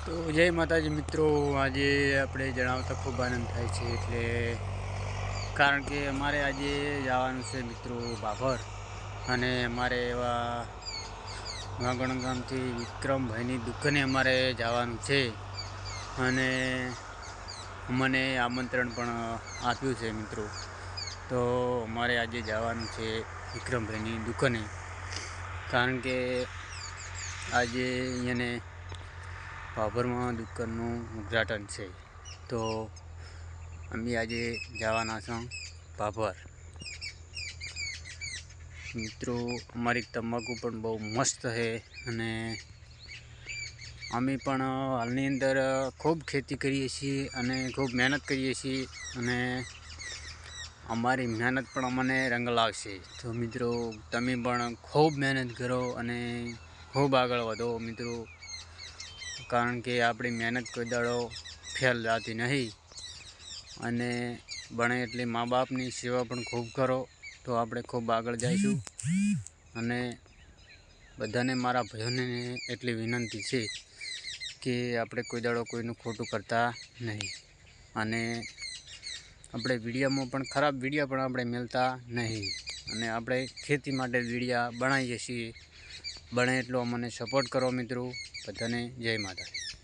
તો જય માતાજી મિત્રો, આજે આપણે જણાવતા ખૂબ આનંદ થાય છે. એટલે કારણ કે અમારે આજે જવાનું છે મિત્રો બાભર, અને અમારે એવા વાગણ ગામથી વિક્રમભાઈની દુકાને અમારે જવાનું છે. અને મને આમંત્રણ પણ આપ્યું છે મિત્રો. તો અમારે આજે જવાનું છે વિક્રમભાઈની દુકાને, કારણ કે આજે અહીંયાને બાભરમાં દુકાનનું ઉદ્ઘાટન છે. તો અમે આજે જવાના છો બાભર મિત્રો. અમારી તમાકુ પણ બહુ મસ્ત છે, અને અમે પણ હાલની અંદર ખૂબ ખેતી કરીએ છીએ અને ખૂબ મહેનત કરીએ છીએ, અને અમારી મહેનત પણ અમને રંગ લાવશે. તો મિત્રો તમે પણ ખૂબ મહેનત કરો અને ખૂબ આગળ વધો મિત્રો, કારણ કે આપણી મહેનત કોઈ દાડો ફેલ જતી નહીં. અને બને એટલી મા બાપની સેવા પણ ખૂબ કરો તો આપણે ખૂબ આગળ જઈશું. અને બધાને મારા ભાઈઓને એટલી વિનંતી છે કે આપણે કોઈ દાડો કોઈનું ખોટું કરતા નહીં, અને આપણે વિડીયામાં પણ ખરાબ વિડીયા પણ આપણે મેળતા નહીં, અને આપણે ખેતી માટે વિડીયા બનાવીએ છીએ. બને એટલો અમને સપોર્ટ કરો મિત્રો. બધાને જય માતાજી.